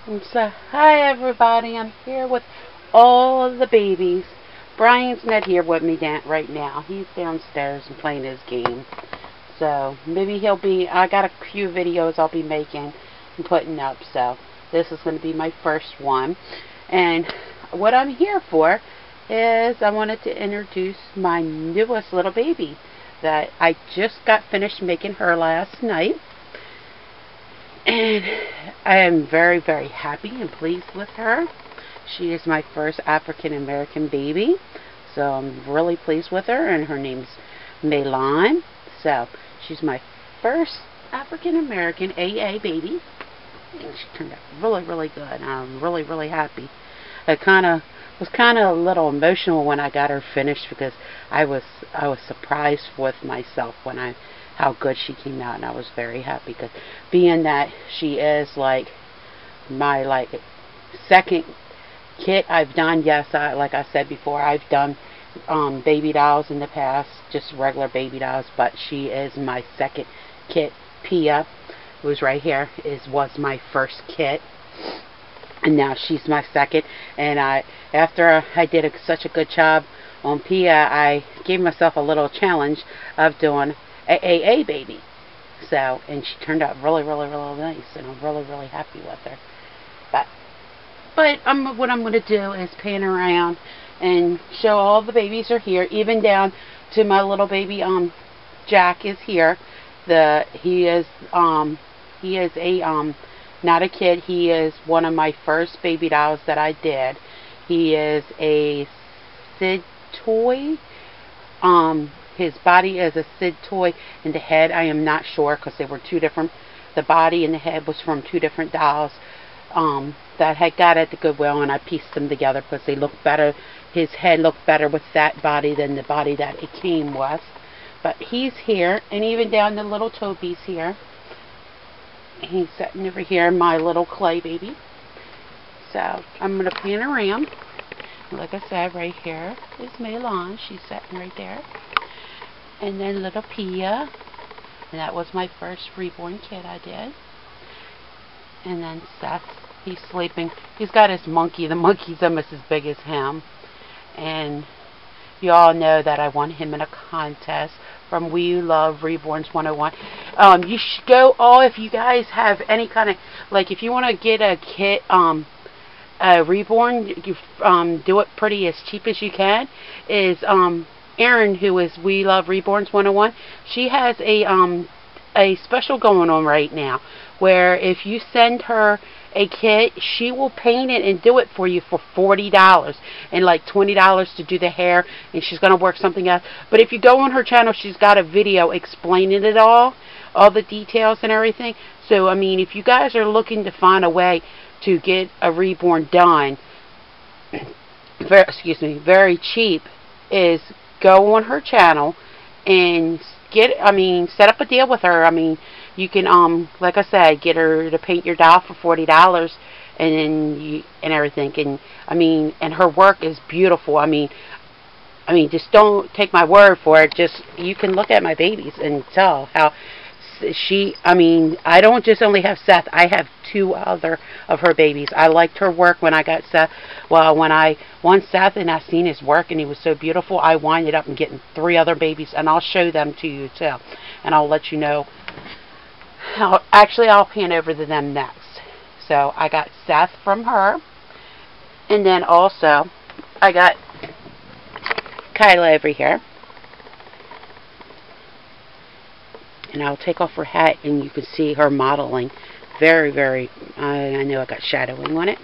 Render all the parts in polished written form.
And so, hi everybody, I'm here with all of the babies. Brian's not here with me right now. He's downstairs and playing his game. So, maybe he'll be, I got a few videos I'll be making and putting up. So, this is going to be my first one. And what I'm here for is I wanted to introduce my newest little baby that I just got finished making her last night. And I am very, very happy and pleased with her. She is my first African American baby, so I'm really pleased with her, and her name's Maylan. So she's my first African American AA baby, and she turned out really, really good. I'm really, really happy. I was kind of a little emotional when I got her finished because I was surprised with myself when how good she came out, and I was very happy because being that she is like my second kit I've done. Yes, like I said before, I've done baby dolls in the past, just regular baby dolls, but she is my second kit. Pia, who was right here, was my first kit, and now she's my second. And after I did such a good job on Pia, I gave myself a little challenge of doing a AA baby. So, and she turned out really, really, really nice, and I'm really, really happy with her. But what I'm going to do is pan around and show all the babies are here, even down to my little baby. Jack is here. He is a not a kid. He is one of my first baby dolls that I did. He is a Sid toy. His body is a Sid toy, and the head I am not sure because they were two different. The body and the head was from two different dolls that I got at the Goodwill, and I pieced them together because they looked better. His head looked better with that body than the body that it came with. But he's here, and even down to little Toby's here. He's sitting over here, my little clay baby. So I'm going to pan around. Like I said, right here is Maylan. She's sitting right there. And then little Pia. And that was my first reborn kid I did. And then Seth, he's sleeping. He's got his monkey. The monkey's almost as big as him. And you all know that I won him in a contest from We Love Reborns 101. You should go if you guys have any kind of, like, if you want to get a kit, reborn, you do it pretty as cheap as you can. Is Erin, who is We Love Reborns 101, she has a special going on right now where if you send her a kit, she will paint it and do it for you for $40 and like $20 to do the hair, and she's going to work something else. But if you go on her channel, she's got a video explaining it all the details and everything. So I mean, if you guys are looking to find a way to get a reborn done very cheap, is go on her channel and set up a deal with her. I mean, you can like I said, get her to paint your doll for $40 and everything. And I mean, and her work is beautiful. I mean just don't take my word for it. Just you can look at my babies and tell how I don't just only have Seth. I have two other of her babies. I liked her work when I got Seth. Well, when I won Seth and I seen his work and he was so beautiful, I winded up and getting three other babies, and I'll show them to you too. And I'll let you know. I'll pan over to them next. So I got Seth from her, and then also I got Kyla over here. And I'll take off her hat, and you can see her modeling. Very, very, I know I got shadowing on it.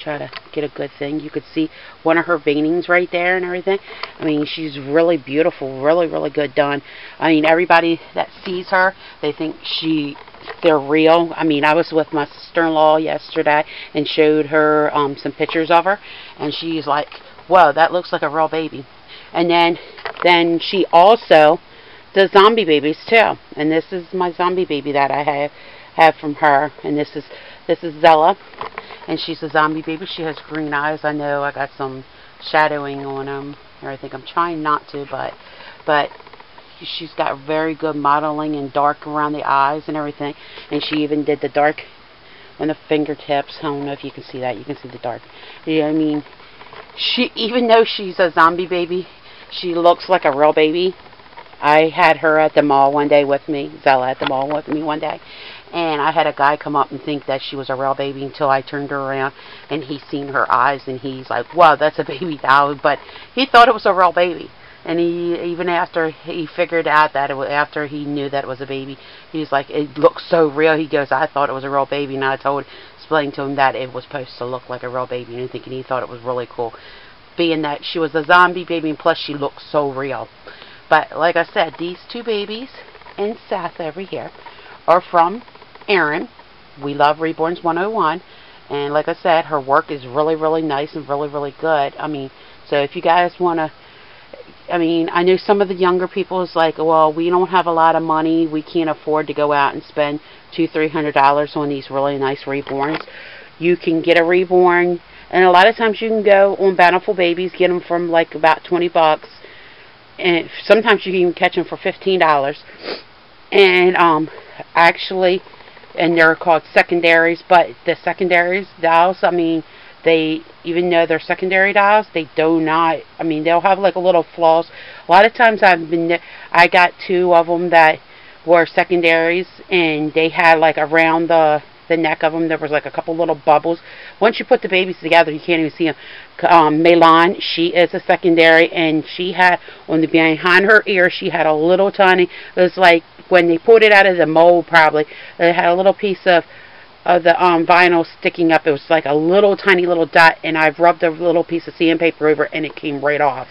Try to get a good thing. You could see one of her veinings right there and everything. I mean, she's really beautiful, really, really good done. I mean, everybody that sees her, they think they're real. I mean, I was with my sister-in-law yesterday and showed her some pictures of her, and she's like, whoa, that looks like a real baby. And then she also does zombie babies too, and this is my zombie baby that I have from her, and this is Zella, and she's a zombie baby. She has green eyes. I know I got some shadowing on them or I think I'm trying not to, but she's got very good modeling and dark around the eyes and everything, and she even did the dark on the fingertips. I don't know if you can see that. You can see the dark. Yeah, I mean, she, even though she's a zombie baby, she looks like a real baby. I had her at the mall one day with me, Zella at the mall with me one day, and I had a guy come up and think that she was a real baby until I turned her around and he seen her eyes and he's like, wow, that's a baby doll, but he thought it was a real baby. And he, even after he figured out that it was, after he knew that it was a baby, he's like, it looks so real. He goes, I thought it was a real baby, and I explained to him that it was supposed to look like a real baby, and thinking he thought it was really cool, being that she was a zombie baby, and plus she looked so real. But like I said, these two babies and Seth over here are from Erin. We love Reborns 101. And like I said, her work is really, really nice and really, really good. I mean, so if you guys want to, I mean, I know some of the younger people is like, well, we don't have a lot of money. We can't afford to go out and spend $200-300 on these really nice Reborns. You can get a Reborn. And a lot of times you can go on Bountiful Babies, get them from like about 20 bucks. And sometimes you can even catch them for $15. And actually, and they're called secondaries, but the secondaries dolls, I mean, they, even though they're secondary dolls, they do not, I mean, they'll have like a little flaws. A lot of times I got 2 of them that were secondaries, and they had like around the neck of them, there was like a couple little bubbles. Once you put the babies together, you can't even see them. Maylan, she is a secondary, and she had, on the behind her ear, she had a little tiny, it was like when they pulled it out of the mold, probably, it had a little piece of the vinyl sticking up. It was like a little tiny little dot, and I've rubbed a little piece of sandpaper over it, and it came right off.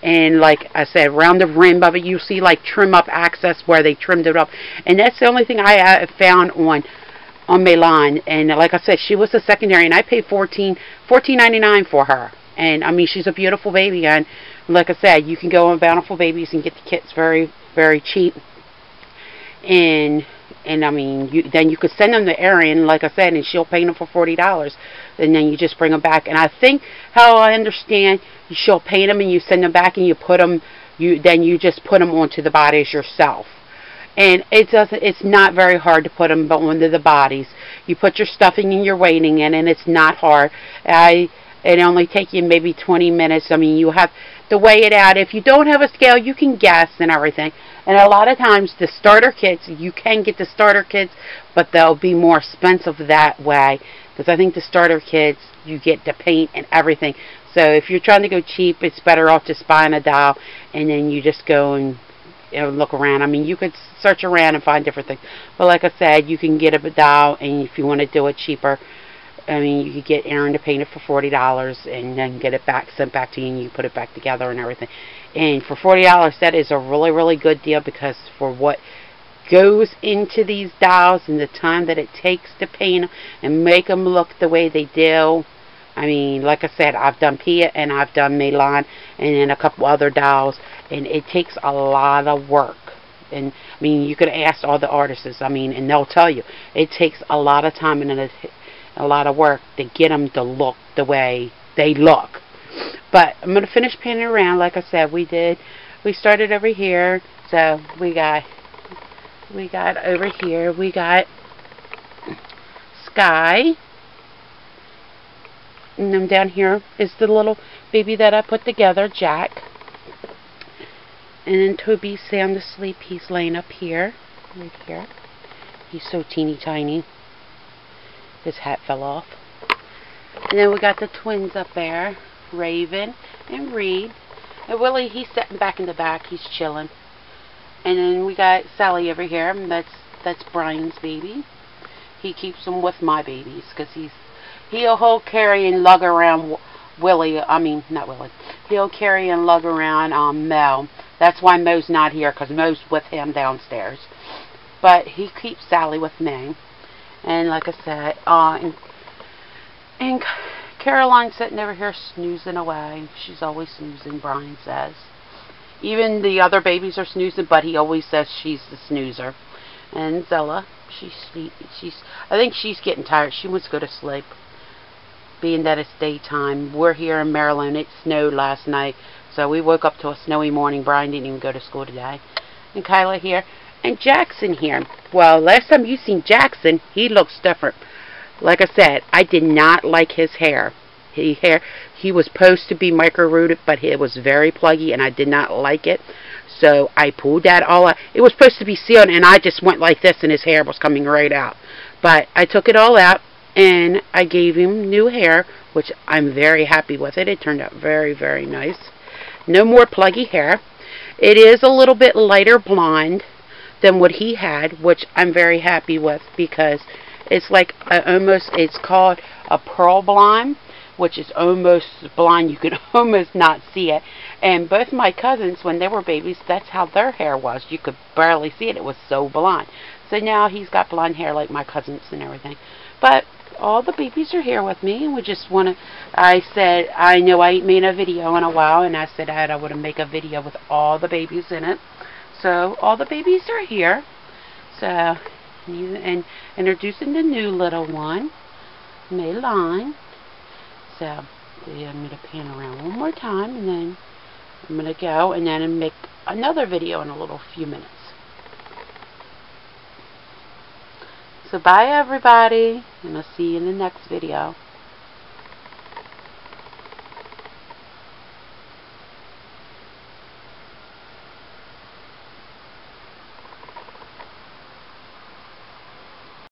And like I said, around the rim of it, you see like trim up access where they trimmed it up. And that's the only thing I found on Maylan. And like I said, she was a secondary, and I paid $14.99 for her. And I mean, she's a beautiful baby, and like I said, you can go on Bountiful Babies and get the kits very, very cheap. And I mean, then you could send them to Erin, like I said, and she'll paint them for $40, and then you just bring them back. And I think, how I understand, she'll paint them and you send them back, and you put them, then you just put them onto the bodies yourself. And it's not very hard to put them onto the bodies. You put your stuffing and your weighting in, and it's not hard. It only takes you maybe 20 minutes. I mean, you have to weigh it out. If you don't have a scale, you can guess and everything. And a lot of times, the starter kits, you can get the starter kits, but they'll be more expensive that way. Because I think the starter kits, you get the paint and everything. So if you're trying to go cheap, it's better off just buying a doll, and then you just go and look around. I mean, you could search around and find different things. But like I said, you can get a doll, and if you want to do it cheaper, I mean, you could get Erin to paint it for $40 and then get it back, sent back to you, and you put it back together and everything. And for $40, that is a really, really good deal, because for what goes into these dolls and the time that it takes to paint them and make them look the way they do, I mean, like I said, I've done Pia and I've done Maylan and then a couple other dolls, and it takes a lot of work. And I mean, you could ask all the artists, I mean, and they'll tell you it takes a lot of time and a lot of work to get them to look the way they look. But I'm going to finish painting around. Like I said, we started over here. So we got over here, we got Sky. And then down here is the little baby that I put together, Jack. And then Toby's sound asleep. He's laying up here, right here. He's so teeny tiny. His hat fell off. And then we got the twins up there, Raven and Reed. And Willie, he's sitting back in the back. He's chilling. And then we got Sally over here. That's Brian's baby. He keeps them with my babies, because he'll carry and lug around Willie. I mean, not Willie. He'll carry and lug around Mel. That's why Mo's not here, because Mo's with him downstairs. But he keeps Sally with me. And like I said, and Caroline's sitting over here snoozing away. She's always snoozing, Brian says. Even the other babies are snoozing, but he always says she's the snoozer. And Zella, I think she's getting tired. She wants to go to sleep, being that it's daytime. We're here in Maryland. It snowed last night, so we woke up to a snowy morning. Brian didn't even go to school today. And Kyla here. And Jackson here. Well, last time you seen Jackson, he looks different. like I said, I did not like his hair. He was supposed to be micro-rooted, but it was very pluggy, and I did not like it. So I pulled that all out. It was supposed to be sealed, and I just went like this, and his hair was coming right out. But I took it all out, and I gave him new hair, which I'm very happy with it. It turned out very, very nice. No more pluggy hair. It is a little bit lighter blonde than what he had, which I'm very happy with, because it's like it's called a pearl blonde, which is almost blonde. You can almost not see it. And both my cousins, when they were babies, that's how their hair was. You could barely see it. It was so blonde. So now he's got blonde hair like my cousins and everything. But all the babies are here with me, and we just want to, I said, I know I ain't made a video in a while, and I said I would make a video with all the babies in it. So all the babies are here. So, and introducing the new little one, Maylan. So, I'm going to pan around one more time, and then I'm going to go and then make another video in a little few minutes. So bye everybody, and I'll see you in the next video.